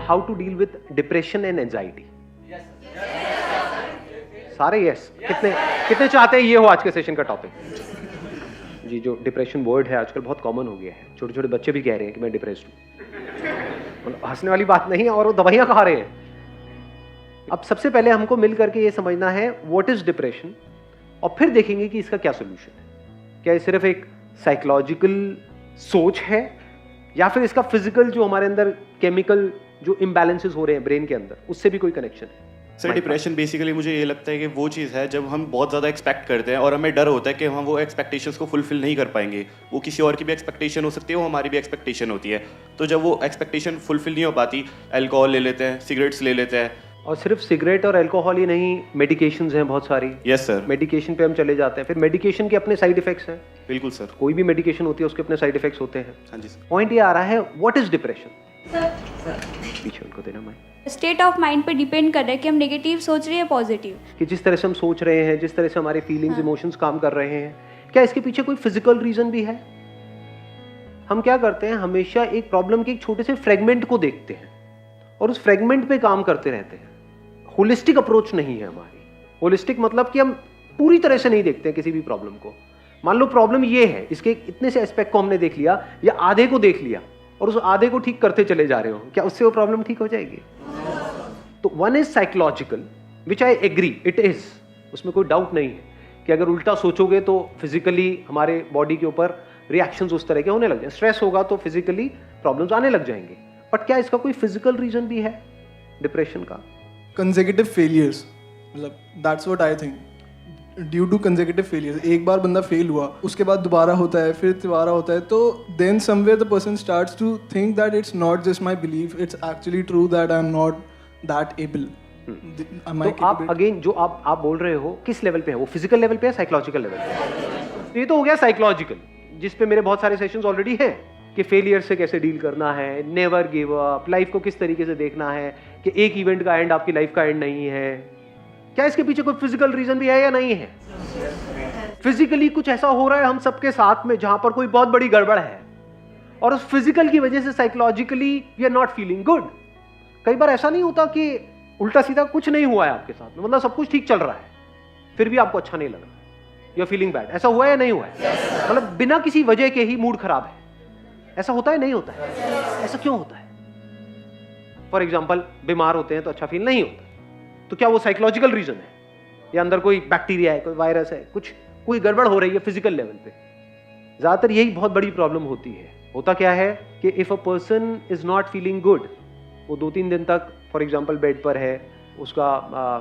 How to deal with depression and anxiety? सारे yes. कितने चाहते हैं ये हो आज के सेशन का टॉपिक? जी, जो डिप्रेशन वर्ड है आजकल बहुत कॉमन हो गया है, छोटे छोटे बच्चे भी कह रहे हैं कि मैं डिप्रेस्ड हूँ। हंसने वाली बात नहीं है, और वो दवाइयाँ खा रहे हैं। अब सबसे पहले हमको मिल करके ये समझना है व्हाट इज डिप्रेशन, और फिर देखेंगे कि इसका क्या सोल्यूशन है। क्या ये सिर्फ एक साइकोलॉजिकल सोच है, या फिर इसका फिजिकल जो हमारे अंदर केमिकल जो इम्बैलेंसेस हो रहे हैं ब्रेन के अंदर, उससे भी कोई कनेक्शन है? सर, डिप्रेशन बेसिकली मुझे ये लगता है कि वो चीज़ है जब हम बहुत ज़्यादा एक्सपेक्ट करते हैं और हमें डर होता है कि हम वो एक्सपेक्टेशंस को फुलफिल नहीं कर पाएंगे। वो किसी और की भी एक्सपेक्टेशन हो सकती है, वो हमारी भी एक्सपेक्टेशन होती है। तो जब वो एक्सपेक्टेशन फुलफिल नहीं हो पाती, अल्कोहल ले लेते हैं, सिगरेट्स ले लेते हैं। और सिर्फ सिगरेट और अल्कोहल ही नहीं, मेडिकेशंस हैं बहुत सारी। Yes sir. मेडिकेशन पे हम चले जाते हैं, फिर मेडिकेशन के अपने साइड इफेक्ट्स हैं। बिल्कुल सर। कोई भी मेडिकेशन होती है उसके अपने साइड इफेक्ट्स होते हैं। हाँ जी सर। पॉइंट ये आ रहा है, व्हाट इज डिप्रेशन? पीछे उनको देना मैं। स्टेट ऑफ माइंड पे डिपेंड कर रहा है कि हम नेगेटिव सोच रहे हैं पॉजिटिव। कि जिस तरह से हम सोच रहे हैं, जिस तरह से हमारे फीलिंग्स इमोशंस काम कर रहे हैं, क्या इसके पीछे कोई फिजिकल रीजन भी है? हम क्या करते हैं, हमेशा एक प्रॉब्लम के एक छोटे से फ्रेगमेंट को देखते हैं और उस फ्रेगमेंट पे काम करते रहते हैं। होलिस्टिक अप्रोच नहीं है हमारी। होलिस्टिक मतलब कि हम पूरी तरह से नहीं देखते हैं किसी भी प्रॉब्लम को। मान लो प्रॉब्लम ये है, इसके इतने से एस्पेक्ट को हमने देख लिया या आधे को देख लिया और उस आधे को ठीक करते चले जा रहे हो, क्या उससे वो प्रॉब्लम ठीक हो जाएगी? तो one is psychological, which I agree it is, उसमें कोई डाउट नहीं है कि अगर उल्टा सोचोगे तो फिजिकली हमारे बॉडी के ऊपर रिएक्शंस उस तरह के होने लग जाए। स्ट्रेस होगा तो फिजिकली प्रॉब्लम्स आने लग जाएंगे। बट क्या इसका कोई फिजिकल रीजन भी है डिप्रेशन का? कंसेक्यूटिव फेलियर्स, मतलब that's what I think, due to consecutive failures. एक बार बंदा फेल हुआ, उसके बाद दोबारा होता है, फिर दोबारा होता है, तो then somewhere the person starts to think that it's not just my belief, it's actually true that I am not that able. तो आप अगेन जो आप बोल रहे हो किस लेवल पे है? वो फिजिकल लेवल पे है, साइकोलॉजिकल लेवल पे? ये तो हो गया साइकोलॉजिकल, जिस पे मेरे बहुत सारे सेशंस ऑलरेडी हैं कि फेलियर से कैसे डील करना है, नेवर गिव अप, लाइफ को किस तरीके से देखना है कि एक इवेंट का एंड आपकी लाइफ का एंड नहीं है। क्या इसके पीछे कोई फिजिकल रीजन भी है या नहीं है? फिजिकली कुछ ऐसा हो रहा है हम सबके साथ में जहां पर कोई बहुत बड़ी गड़बड़ है, और उस फिजिकल की वजह से psychologically we are not feeling good. कई बार ऐसा नहीं होता कि उल्टा सीधा कुछ नहीं हुआ है आपके साथ में, मतलब सब कुछ ठीक चल रहा है, फिर भी आपको अच्छा नहीं लग रहा, यू आर फीलिंग बैड। ऐसा हुआ है या नहीं हुआ है? मतलब बिना किसी वजह के ही मूड खराब है, ऐसा होता है नहीं होता है? ऐसा क्यों होता है? फॉर एग्जाम्पल बीमार होते हैं तो अच्छा फील नहीं होता, तो क्या वो साइकोलॉजिकल रीजन है या अंदर कोई बैक्टीरिया है, कोई वायरस है, कुछ कोई गड़बड़ हो रही है फिजिकल लेवल पे? ज्यादातर यही बहुत बड़ी प्रॉब्लम होती है। होता क्या है कि if a person is not feeling good, वो 2-3 दिन तक फॉर एग्जाम्पल बेड पर है, उसका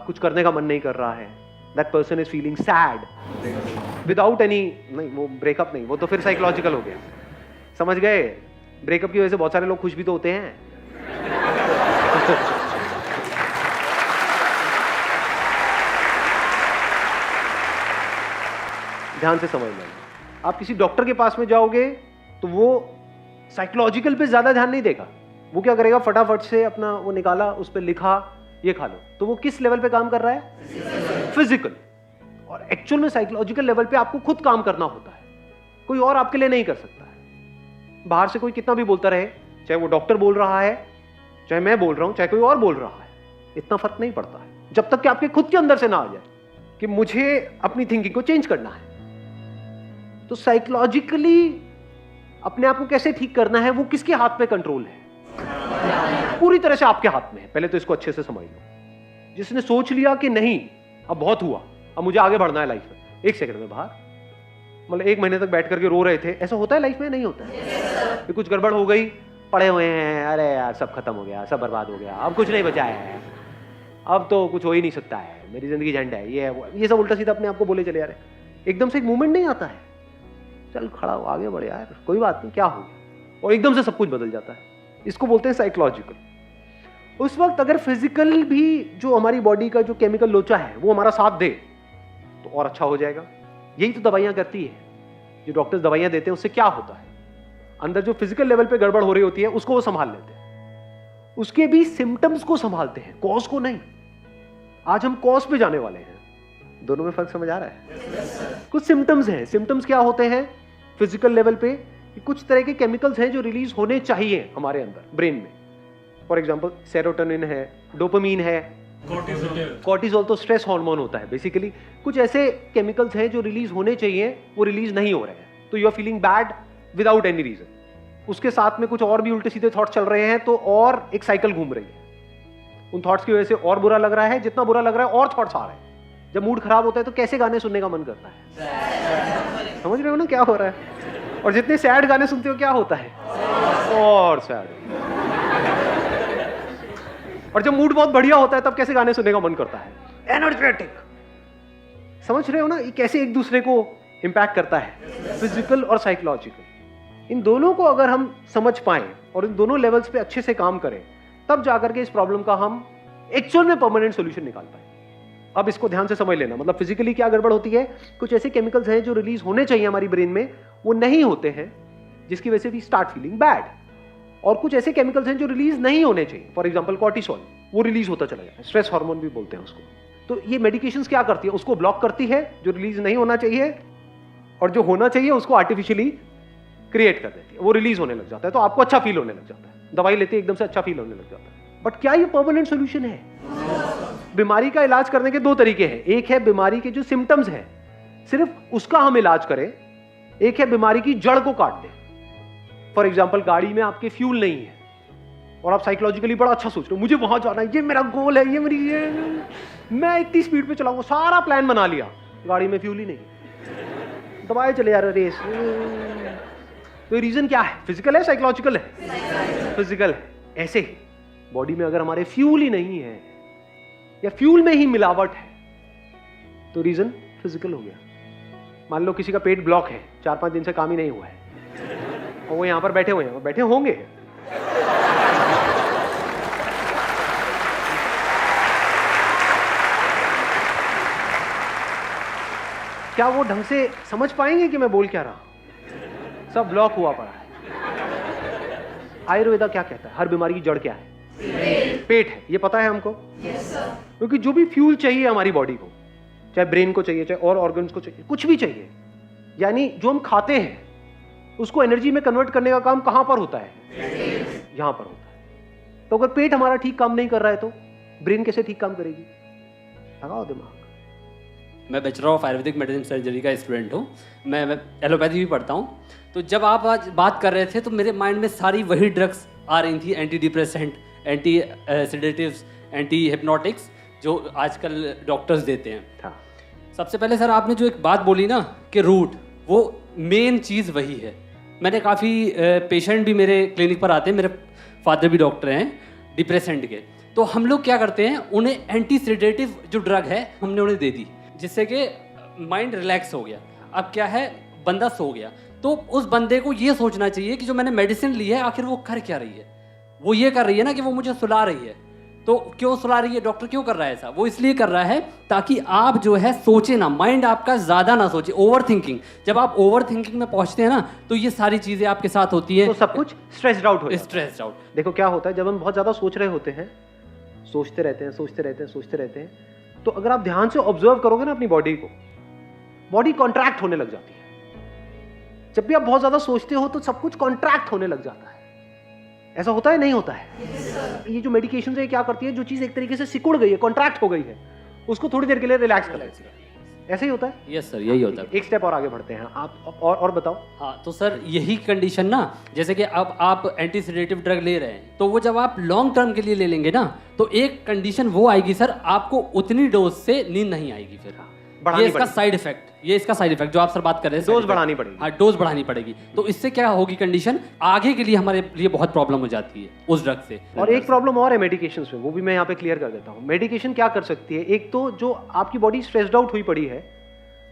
कुछ करने का मन नहीं कर रहा है, that person is feeling sad without any, नहीं वो ब्रेकअप नहीं, वो तो फिर साइकोलॉजिकल हो गया। समझ गए? ब्रेकअप की वजह से बहुत सारे लोग खुश भी तो होते हैं। ध्यान से समझ लेना, आप किसी डॉक्टर के पास में जाओगे तो वो साइकोलॉजिकल पे ज्यादा ध्यान नहीं देगा। वो क्या करेगा, फटाफट से अपना वो निकाला, उस पर लिखा ये खा लो, तो वो किस लेवल पे काम कर रहा है? फिजिकल। और एक्चुअल में साइकोलॉजिकल लेवल पे आपको खुद काम करना होता है, कोई और आपके लिए नहीं कर सकता है। बाहर से कोई कितना भी बोलता रहे, चाहे वो डॉक्टर बोल रहा है, चाहे मैं बोल रहा हूं, चाहे कोई और बोल रहा है, इतना फर्क नहीं पड़ता है जब तक कि आपके खुद के अंदर से ना आ जाए कि मुझे अपनी थिंकिंग को चेंज करना है। तो साइकोलॉजिकली अपने आप को कैसे ठीक करना है, वो किसके हाथ में कंट्रोल है? पूरी तरह से आपके हाथ में है। पहले तो इसको अच्छे से समझ लो। जिसने सोच लिया कि नहीं अब बहुत हुआ, अब मुझे आगे बढ़ना है लाइफ में, 1 सेकंड में बाहर, मतलब 1 महीने तक बैठ करके रो रहे थे, ऐसा होता है लाइफ में? नहीं होता है। कुछ गड़बड़ हो गई, पड़े हुए हैं, अरे यार सब खत्म हो गया, सब बर्बाद हो गया, अब कुछ नहीं बचा है, अब तो कुछ हो ही नहीं सकता है, मेरी जिंदगी झंड है, ये सब उल्टा सीधा अपने आप को बोले चले जा रहे। एकदम से एक मूवमेंट नहीं आता है, चल खड़ा हो, आगे बढ़ यार, कोई बात नहीं, क्या हो गया, और एकदम से सब कुछ बदल जाता है। इसको बोलते हैं साइकोलॉजिकल। उस वक्त अगर फिजिकल भी जो हमारी बॉडी का जो केमिकल लोचा है वो हमारा साथ दे तो और अच्छा हो जाएगा। यही तो दवाइयां करती है, जो डॉक्टर्स दवाइयां देते हैं उससे क्या होता है, अंदर जो फिजिकल लेवल पे गड़बड़ हो रही होती है उसको वो संभाल लेते हैं, उसके भी सिम्टम्स को संभालते हैं, कॉज को नहीं। आज हम कॉज पे जाने वाले हैं। दोनों में फर्क समझ आ रहा है? कुछ सिम्टम्स हैं। सिम्टम्स क्या होते हैं फिजिकल लेवल पे? कुछ तरह के केमिकल्स हैं जो रिलीज होने चाहिए हमारे अंदर ब्रेन में। फॉर एग्जाम्पल सेरोटोनिन है, डोपामीन है, कॉर्टिसोल तो स्ट्रेस हार्मोन होता है बेसिकली। कुछ ऐसे केमिकल्स हैं जो रिलीज होने चाहिए, वो रिलीज नहीं हो रहे हैं, तो you are feeling bad without any reason. उसके साथ में कुछ और भी उल्टे सीधे थॉट्स चल रहे हैं, तो और एक साइकिल घूम रही है। उन थॉट्स की वजह से और बुरा लग रहा है, जितना बुरा लग रहा है और थॉट्स आ रहे हैं। जब मूड खराब होता है तो कैसे गाने सुनने का मन करता है? समझ रहे हो ना क्या हो रहा है? और जितने सैड गाने सुनते हो क्या होता है? और सैड। और जब मूड बहुत बढ़िया होता है तब कैसे गाने सुनने का मन करता है? एनर्जेटिक। समझ रहे हो ना ये कैसे एक दूसरे को इंपैक्ट करता है, फिजिकल और साइकोलॉजिकल। इन दोनों को अगर हम समझ पाएं और इन दोनों लेवल्स पे अच्छे से काम करें, तब जाकर के इस प्रॉब्लम का हम एक्चुअल में परमानेंट सॉल्यूशन निकाल पाए। अब इसको ध्यान से समझ लेना, मतलब फिजिकली क्या गड़बड़ होती है, कुछ ऐसे केमिकल्स हैं जो रिलीज होने चाहिए हमारी ब्रेन में, वो नहीं होते हैं, जिसकी वजह से वी स्टार्ट फीलिंग बैड। और कुछ ऐसे केमिकल्स हैं जो रिलीज नहीं होने चाहिए, फॉर एग्जांपल कॉर्टिसोल, वो रिलीज होता चला जाता है, स्ट्रेस हार्मोन भी बोलते हैं उसको। तो ये मेडिकेशंस क्या करती है, उसको ब्लॉक करती है, जो रिलीज नहीं होना चाहिए, और जो होना चाहिए उसको आर्टिफिशियली क्रिएट कर देती है, वो रिलीज होने लग जाता है, तो आपको अच्छा फील होने लग जाता है, दवाई लेते एकदम से अच्छा फील होने लग जाता है। बट क्या ये परमानेंट सोल्यूशन है? बीमारी का इलाज करने के दो तरीके हैं, एक है बीमारी के जो सिम्टम्स हैं सिर्फ उसका हम इलाज करें, एक है बीमारी की जड़ को काट दें। फॉर एग्जाम्पल गाड़ी में आपके फ्यूल नहीं है और आप साइकोलॉजिकली बड़ा अच्छा सोच रहे हो, मुझे वहां जाना है, ये मेरा गोल है, मैं इतनी स्पीड पे चलाऊंगा, सारा प्लान बना लिया, गाड़ी में फ्यूल ही नहीं, दबाए चले जा रहे रेस। तो रीजन क्या है? फिजिकल है, साइकोलॉजिकल है? फिजिकल है। ऐसे ही बॉडी में अगर हमारे फ्यूल ही नहीं है या फ्यूल में ही मिलावट है, तो रीजन फिजिकल हो गया। मान लो किसी का पेट ब्लॉक है, 4-5 दिन से काम ही नहीं हुआ है, और वो यहां पर बैठे हुए हैं, बैठे होंगे, क्या वो ढंग से समझ पाएंगे कि मैं बोल क्या रहा हूं? सब ब्लॉक हुआ पड़ा है। आयुर्वेदा क्या कहता है? हर बीमारी की जड़ क्या है? पेट है। ये पता है हमको? क्योंकि जो भी फ्यूल चाहिए हमारी बॉडी को, चाहे ब्रेन को चाहिए, चाहे और ऑर्गन्स को चाहिए, कुछ भी चाहिए, यानी जो हम खाते हैं उसको एनर्जी में कन्वर्ट करने का काम कहां पर होता है? यहां पर होता है। तो अगर पेट हमारा ठीक काम नहीं कर रहा है तो ब्रेन कैसे ठीक काम करेगी? लगाओ दिमाग। मैं bachelor of Ayurvedic medicine surgery का स्टूडेंट हूँ। मैं एलोपैथी भी पढ़ता हूँ। तो जब आप आज बात कर रहे थे तो मेरे माइंड में सारी वही ड्रग्स आ रही थी, anti depressant, anti sedatives, anti hypnotics, जो आजकल डॉक्टर्स देते हैं। हाँ। सबसे पहले सर आपने जो एक बात बोली ना कि रूट, वो मेन चीज़ वही है। मैंने काफ़ी पेशेंट भी मेरे क्लिनिक पर आते हैं, मेरे फादर भी डॉक्टर हैं डिप्रेसेंट के। तो हम लोग क्या करते हैं, उन्हें एंटी सेडेटिव जो ड्रग है हमने उन्हें दे दी, जिससे कि माइंड रिलैक्स हो गया। अब क्या है, बंदा सो गया, तो उस बंदे को ये सोचना चाहिए कि जो मैंने मेडिसिन ली है आखिर वो कर क्या रही है। वो ये कर रही है ना कि वो मुझे सुला रही है, तो क्यों सुला रही है, डॉक्टर क्यों कर रहा है ऐसा? वो इसलिए कर रहा है ताकि आप जो है सोचे ना, माइंड आपका ज़्यादा ना सोचे, ओवर थिंकिंग। जब आप ओवर थिंकिंग में पहुंचते हैं ना तो ये सारी चीज़ें आपके साथ होती हैं, तो सब कुछ स्ट्रेस्ड आउट हो जाता है। Stressed out. देखो क्या होता है, जब हम बहुत ज़्यादा सोच रहे होते हैं, सोचते रहते हैं, तो अगर आप ध्यान से ऑब्जर्व करोगे ना अपनी बॉडी को, बॉडी कॉन्ट्रैक्ट होने लग जाती है। जब भी आप बहुत ज्यादा सोचते हो तो सब कुछ कॉन्ट्रैक्ट होने लग जाता है। ऐसा होता है, नहीं होता है? ये जो मेडिकेशन है क्या करती है, जो चीज एक तरीके से सिकुड़ गई है, कॉन्ट्रैक्ट हो गई है, उसको थोड़ी देर के लिए रिलैक्स कर देती है। ऐसे ही होता है? यस सर, यही होता है। एक स्टेप और आगे बढ़ते हैं आप, और बताओ। हाँ, तो सर यही कंडीशन ना, जैसे कि अब आप एंटी सेडेटिव ड्रग ले रहे हैं, तो वो जब आप लॉन्ग टर्म के लिए ले लेंगे ना, तो एक कंडीशन वो आएगी सर, आपको उतनी डोज से नींद नहीं आएगी फिर। ये इसका साइड इफेक्ट, जो आप सर बात कर रहे हैं, डोज बढ़ानी पड़ेगी। हाँ, डोज बढ़ानी पड़ेगी। तो इससे क्या होगी कंडीशन, आगे के लिए हमारे लिए बहुत प्रॉब्लम हो जाती है उस ड्रग से। और एक प्रॉब्लम और है मेडिकेशन में, वो भी मैं यहाँ पे क्लियर कर देता हूँ। मेडिकेशन क्या कर सकती है, एक तो जो आपकी बॉडी स्ट्रेस्ड आउट हुई पड़ी है,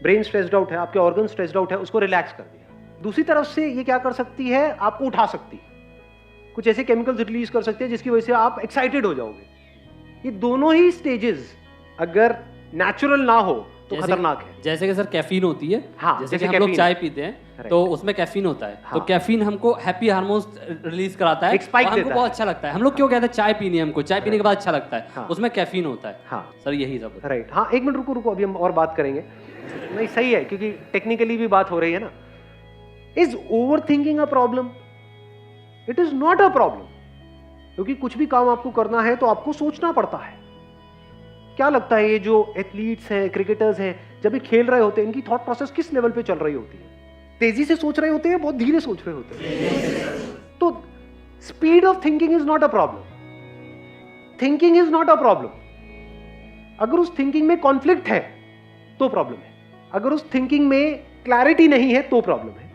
ब्रेन स्ट्रेस्ड आउट है, आपके ऑर्गन स्ट्रेस्ड आउट है, उसको रिलैक्स कर दिया। दूसरी तरफ से ये क्या कर सकती है, आपको उठा सकती है, कुछ ऐसे केमिकल्स रिलीज कर सकते हैं जिसकी वजह से आप एक्साइटेड हो जाओगे। ये दोनों ही स्टेजेस अगर नेचुरल ना हो तो खतरनाक है। जैसे कि सर कैफीन होती है, हाँ, जैसे कि हम लोग चाय पीते हैं तो उसमें कैफीन होता है। हाँ। तो कैफीन हमको हैप्पी हार्मोन्स रिलीज कराता है, एक स्पाइक हमको देता बहुत है। अच्छा लगता है। हम लोग क्यों कहते हैं चाय पीनी है, हमको चाय पीने के बाद अच्छा लगता है, हाँ। उसमें कैफीन होता है। हाँ सर यही सब। राइट। हाँ, एक मिनट रुको, अभी हम और बात करेंगे। नहीं, सही है, क्योंकि टेक्निकली भी बात हो रही है ना। Is over thinking a problem? It is not a problem. क्योंकि कुछ भी काम आपको करना है तो आपको सोचना पड़ता है। क्या लगता है ये जो एथलीट्स हैं, क्रिकेटर्स हैं, जब ये खेल रहे होते हैं इनकी थॉट प्रोसेस किस लेवल पे चल रही होती है? तेजी से सोच रहे होते हैं, बहुत धीरे सोच रहे होते हैं? तो speed of thinking is not a problem. Thinking is not a problem. अगर उस थिंकिंग में कॉन्फ्लिक्ट है तो प्रॉब्लम है। अगर उस थिंकिंग में क्लैरिटी नहीं है तो प्रॉब्लम है।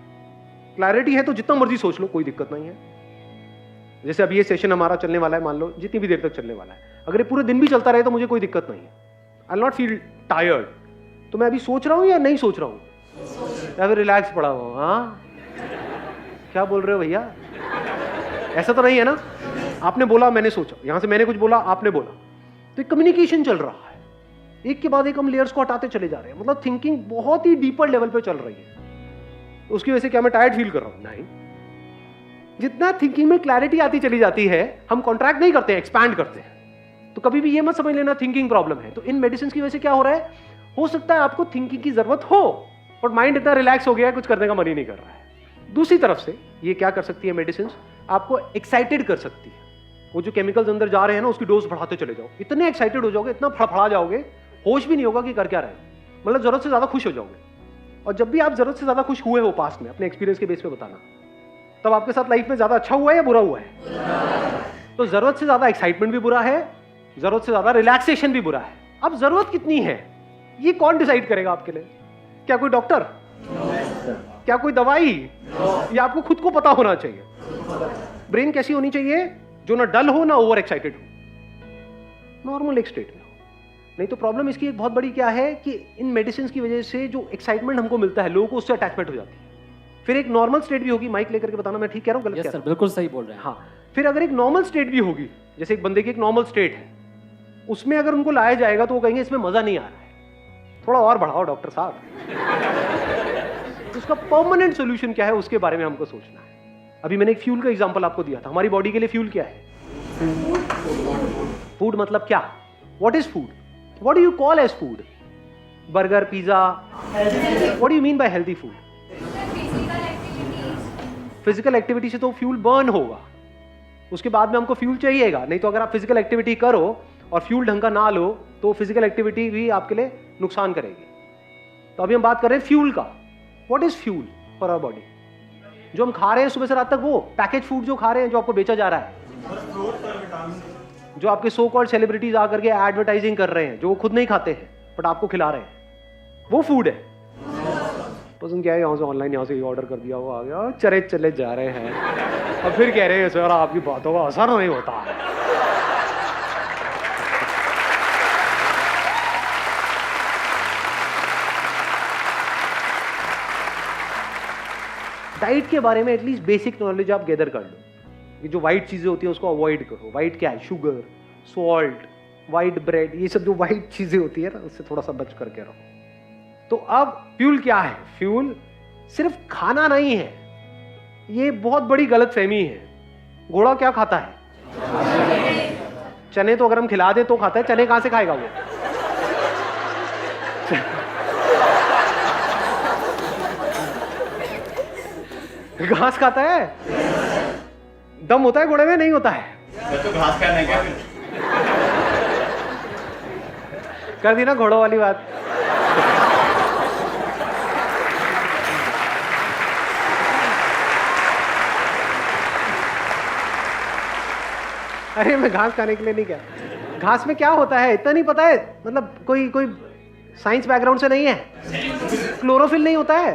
क्लैरिटी है तो जितना मर्जी सोच लो, कोई दिक्कत नहीं है। जैसे अभी ये सेशन हमारा चलने वाला है, मान लो जितनी भी देर तक चलने वाला है, अगर ये पूरे दिन भी चलता रहे तो मुझे कोई दिक्कत नहीं है। I will not feel tired. तो मैं अभी सोच रहा हूं या नहीं सोच रहा हूं, या फिर रिलैक्स पड़ा हुआ? हाँ, क्या बोल रहे हो भैया? ऐसा तो नहीं है ना? आपने बोला, मैंने सोचा, यहां से मैंने कुछ बोला, आपने बोला, तो एक कम्युनिकेशन चल रहा है। एक के बाद एक हम लेयर्स को हटाते चले जा रहे हैं। मतलब थिंकिंग बहुत ही डीपर लेवल पे चल रही है। उसकी वजह से क्या मैं टायर्ड फील कर रहा हूं? नहीं। जितना थिंकिंग में क्लैरिटी आती चली जाती है, हम कॉन्ट्रैक्ट नहीं करते हैं, एक्सपैंड करते हैं। तो कभी भी ये मत समझ लेना थिंकिंग प्रॉब्लम है। तो इन मेडिसिन की वजह से क्या हो रहा है, हो सकता है आपको थिंकिंग की जरूरत हो, बट माइंड इतना रिलैक्स हो गया है, कुछ करने का मन ही नहीं कर रहा है। दूसरी तरफ से ये क्या कर सकती है मेडिसिन, आपको एक्साइटेड कर सकती है। वो जो केमिकल्स अंदर जा रहे हैं ना, उसकी डोज बढ़ाते चले जाओ। इतने एक्साइटेड हो जाओगे, इतना फड़फड़ा जाओगे, होश भी नहीं होगा कि कर क्या रहे हैं। मतलब जरूरत से ज्यादा खुश हो जाओगे। और जब भी आप जरूरत से ज्यादा खुश हुए हो पास्ट में, अपने एक्सपीरियंस के बेस पे बताना, तब आपके साथ लाइफ में ज्यादा अच्छा हुआ है या बुरा हुआ है? तो जरूरत से ज्यादा एक्साइटमेंट भी बुरा है, जरूरत से ज्यादा रिलैक्सेशन भी बुरा है। अब जरूरत कितनी है ये कौन डिसाइड करेगा आपके लिए? क्या कोई डॉक्टर? क्या कोई दवाई? या आपको खुद को पता होना चाहिए? ब्रेन कैसी होनी चाहिए? जो ना डल हो ना ओवर एक्साइटेड हो, नॉर्मल एक स्टेट में हो। नहीं तो प्रॉब्लम इसकी एक बहुत बड़ी क्या है कि इन मेडिसिन की वजह से जो एक्साइटमेंट हमको मिलता है, लोगों को उससे अटैचमेंट हो जाती है। फिर एक नॉर्मल स्टेट भी होगी, माइक लेकर के बताना मैं ठीक कह रहा हूँ, गलत कह रहा हूँ? बिल्कुल सही बोल रहे हैं। हाँ, फिर अगर एक नॉर्मल स्टेट भी होगी, जैसे एक बंदे की एक नॉर्मल स्टेट है, उसमें अगर उनको लाया जाएगा तो वो कहेंगे इसमें मजा नहीं आ रहा है, थोड़ा और बढ़ाओ डॉक्टर साहब। उसका परमानेंट सोल्यूशन क्या है उसके बारे में हमको सोचना है। अभी मैंने एक फ्यूल का एग्जांपल आपको दिया था। हमारी बॉडी के लिए फ्यूल क्या है? फूड मतलब क्या? What is food? What do you call as food? Burger, pizza? What do you mean by healthy food? Physical activity से तो फ्यूल बर्न होगा, उसके बाद में हमको फ्यूल चाहिएगा। नहीं तो अगर आप फिजिकल एक्टिविटी करो और फ्यूल ढंग का ना लो तो फिजिकल एक्टिविटी भी आपके लिए नुकसान करेगी। तो अभी हम बात कर रहे हैं फ्यूल का। What is fuel for our body? जो हम खा रहे हैं सुबह से रात तक, वो पैकेज फूड जो खा रहे हैं, जो आपको बेचा जा रहा है, जो आपके सो कॉल्ड सेलिब्रिटीज आकर के एडवर्टाइजिंग कर रहे हैं, जो वो खुद नहीं खाते हैं बट आपको खिला रहे हैं, वो फूड है। पसंद क्या है, यहाँ से ऑनलाइन यहाँ से ऑर्डर कर दिया, वो आ गया, चले जा रहे हैं। अब फिर कह रहे हैं सर आपकी बातों का असर नहीं होता है। डाइट के बारे में एटलीस्ट बेसिक नॉलेज आप गैदर कर लो। ये जो वाइट चीजें होती है उसको अवॉइड करो। वाइट क्या है? शुगर, सॉल्ट, वाइट ब्रेड, ये सब जो वाइट चीजें होती है ना, उससे थोड़ा सा बच करके रहो। तो अब फ्यूल क्या है? फ्यूल सिर्फ खाना नहीं है, ये बहुत बड़ी गलतफहमी है। घोड़ा क्या खाता है? चने तो अगर हम खिला दे तो खाता है, चने कहां से खाएगा वो? घास खाता है। दम होता है घोड़े में? नहीं होता है। तो घास खाना है क्या? कर दी ना घोड़ों वाली बात। अरे मैं घास खाने के लिए नहीं क्या, घास में क्या होता है इतना नहीं पता है? मतलब कोई साइंस बैकग्राउंड से नहीं है? क्लोरोफिल नहीं होता है?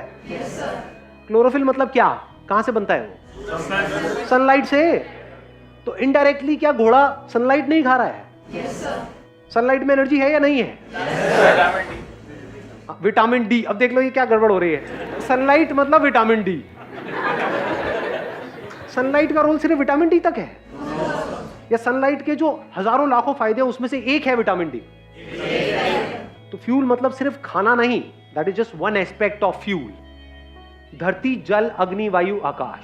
क्लोरोफिल मतलब क्या? कहां से बनता है वो? सनलाइट से। तो इनडायरेक्टली क्या घोड़ा सनलाइट नहीं खा रहा है? सनलाइट में एनर्जी है या नहीं है? Vitamin D. अब देख लो ये क्या गड़बड़ हो रही है। सनलाइट मतलब विटामिन डी। सनलाइट का रोल सिर्फ विटामिन डी तक है, या सनलाइट के जो हजारों लाखों फायदे हैं उसमें से एक है विटामिन डी? तो फ्यूल मतलब सिर्फ खाना नहीं, that is just one aspect of fuel. धरती, जल, अग्नि, वायु, आकाश,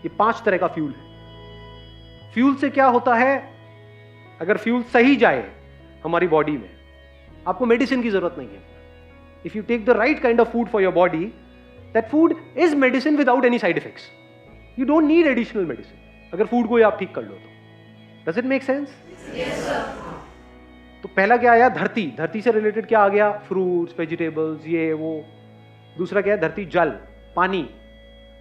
ये 5 तरह का फ्यूल है। फ्यूल से क्या होता है? अगर फ्यूल सही जाए हमारी बॉडी में, आपको मेडिसिन की जरूरत नहीं है। If you take the right kind of food for your body, that food is medicine without any side effects. You don't need additional medicine, अगर फूड को ही आप ठीक कर लो तो। Does it make sense? तो पहला क्या आया? धरती। धरती से रिलेटेड क्या आ गया? फ्रूट्स, वेजिटेबल्स, ये वो। दूसरा क्या है? धरती, जल, पानी।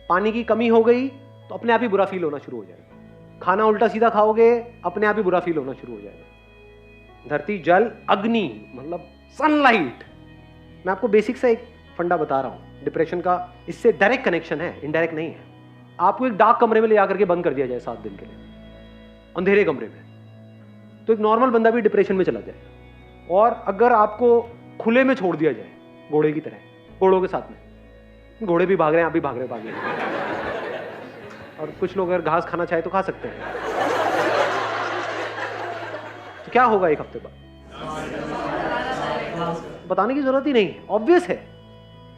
पानी की कमी हो गई तो अपने आप ही बुरा फील होना शुरू हो जाएगा। खाना उल्टा सीधा खाओगे, अपने आप ही बुरा फील होना शुरू हो जाएगा। धरती, जल, अग्नि, मतलब सनलाइट। मैं आपको बेसिक सा एक फंडा बता रहा हूं। डिप्रेशन का इससे डायरेक्ट कनेक्शन है, इनडायरेक्ट नहीं है। आपको एक डार्क कमरे में ले जाकर के बंद कर दिया जाए 7 दिन के लिए, अंधेरे कमरे में, तो एक नॉर्मल बंदा भी डिप्रेशन में चला जाएगा। और अगर आपको खुले में छोड़ दिया जाए, घोड़े की तरह, घोड़ों के साथ में, घोड़े भी भाग रहे हैं, आप भी भाग रहे हैं, और कुछ लोग अगर घास खाना चाहे तो खा सकते हैं, तो क्या होगा एक हफ्ते बाद? बताने की जरूरत ही नहीं, ऑब्वियस है।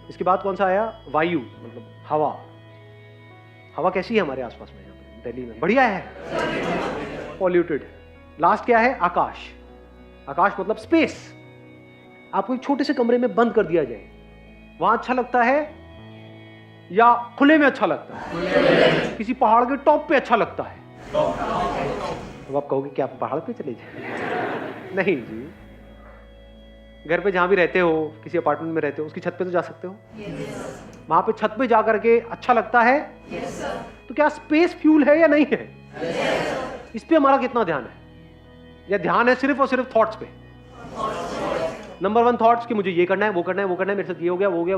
इसके बाद कौन सा आया? वायु, मतलब हवा। हवा कैसी है हमारे आसपास में? यहाँ पे दिल्ली में बढ़िया है, पॉल्यूटेड है। लास्ट क्या है? आकाश। आकाश मतलब स्पेस। आपको एक छोटे से कमरे में बंद कर दिया जाए, वहां अच्छा लगता है या खुले में अच्छा लगता है? किसी पहाड़ के टॉप पे अच्छा लगता है? तो आप कहोगे कि आप पहाड़ पे चले जाए? नहीं जी, घर पे जहां भी रहते हो, किसी अपार्टमेंट में रहते हो, उसकी छत पे तो जा सकते हो। वहां पे छत पे जा करके अच्छा लगता है। तो क्या स्पेस फ्यूल है या नहीं है? इस पे हमारा कितना ध्यान है? या ध्यान है सिर्फ और सिर्फ थॉट्स पे? नंबर 1 थॉट्स कि मुझे ये करना है, वो करना है, वो करना है, मेरे साथ ये हो गया, वो हो गया।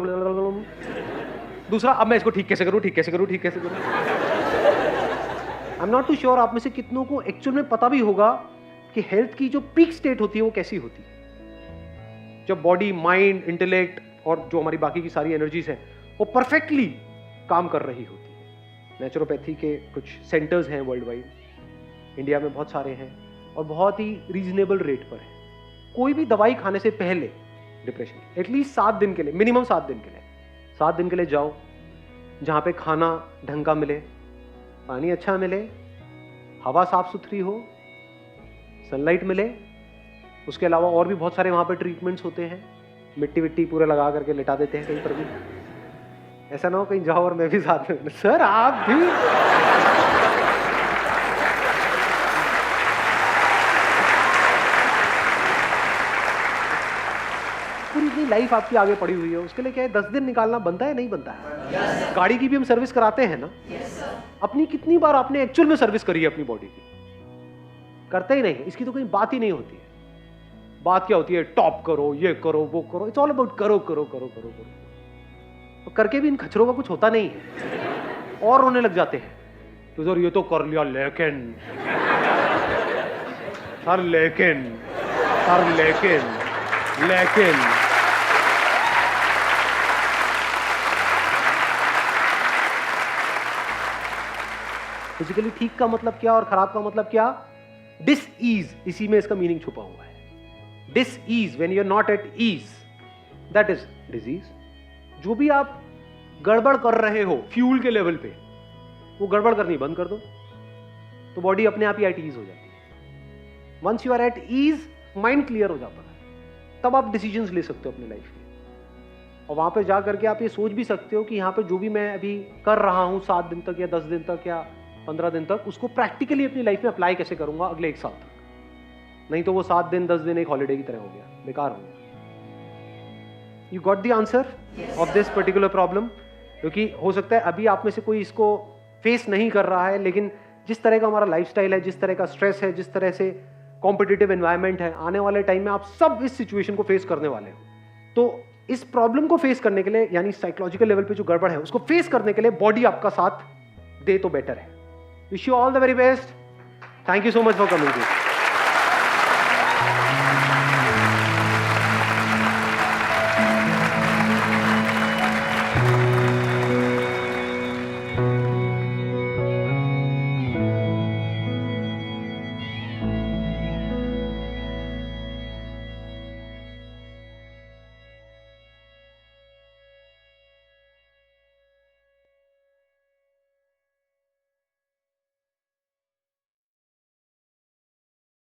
दूसरा, अब मैं इसको ठीक कैसे करूं, ठीक कैसे करूं, ठीक कैसे करूं। I am not too sure आप में से कितनों को एक्चुअल में पता भी होगा कि हेल्थ की जो पीक स्टेट होती है वो कैसी होती है, जब बॉडी, माइंड, इंटेलेक्ट और जो हमारी बाकी की सारी एनर्जीज हैं वो परफेक्टली काम कर रही होती है। नेचुरोपैथी के कुछ सेंटर्स हैं वर्ल्ड वाइड, इंडिया में बहुत सारे हैं और बहुत ही रीजनेबल रेट पर है। कोई भी दवाई खाने से पहले डिप्रेशन एटलीस्ट 7 दिन के लिए, मिनिमम 7 दिन के लिए, 7 दिन के लिए जाओ जहां पे खाना ढंग का मिले, पानी अच्छा मिले, हवा साफ सुथरी हो, सनलाइट मिले। उसके अलावा और भी बहुत सारे वहां पे ट्रीटमेंट्स होते हैं, मिट्टी विट्टी पूरा लगा करके लिटा देते हैं कहीं पर भी। ऐसा ना हो कहीं जाओ और मैं भी साथ में, सर आप भी। पूरी इतनी लाइफ आपकी आगे पड़ी हुई है, उसके लिए क्या है 10 दिन निकालना बनता है नहीं बनता है? गाड़ी की भी हम सर्विस कराते हैं ना। अपनी कितनी बार आपने एक्चुअल में सर्विस करी है अपनी बॉडी की? करते ही नहीं, इसकी तो कहीं बात ही नहीं होती है। बात क्या होती है? टॉप करो, ये करो, वो करो। इट्स ऑल अबाउट करो करो करो करो करो। तो करके भी इन खचरों का कुछ होता नहीं है और रोने लग जाते हैं तो सर ये तो कर लिया लेकिन, सर लेकिन, सर लेकिन, लेकिन। फिजिकली ठीक का मतलब क्या और खराब का मतलब क्या? डिस ईज, इसी में इसका मीनिंग छुपा हुआ है। Dis ease, when you are not at ease, that is disease. जो भी आप गड़बड़ कर रहे हो फ्यूल के लेवल पे, वो गड़बड़ करनी बंद कर दो तो बॉडी अपने आप ही एट ईज हो जाती है। Once you are at ease, mind clear हो जाता है, तब आप डिसीजंस ले सकते हो अपनी लाइफ के। और वहां पे जा करके आप ये सोच भी सकते हो कि यहाँ पे जो भी मैं अभी कर रहा हूं 7 दिन तक या 10 दिन तक या 15 दिन तक, उसको प्रैक्टिकली अपनी लाइफ में अप्लाई कैसे करूंगा अगले 1 साल तक। नहीं तो वो 7 दिन 10 दिन एक हॉलीडे की तरह हो गया, बेकार हो गया। You got the answer of this particular problem? क्योंकि हो सकता है अभी आप में से कोई इसको फेस नहीं कर रहा है, लेकिन जिस तरह का हमारा लाइफस्टाइल है, जिस तरह का स्ट्रेस है, जिस तरह से कॉम्पिटिटिव एनवायरनमेंट है, आने वाले टाइम में आप सब इस सिचुएशन को फेस करने वाले हो। तो इस प्रॉब्लम को फेस करने के लिए, यानी साइकोलॉजिकल लेवल पे जो गड़बड़ है उसको फेस करने के लिए बॉडी आपका साथ दे तो बेटर है। Wish you all the very best. Thank you so much for coming.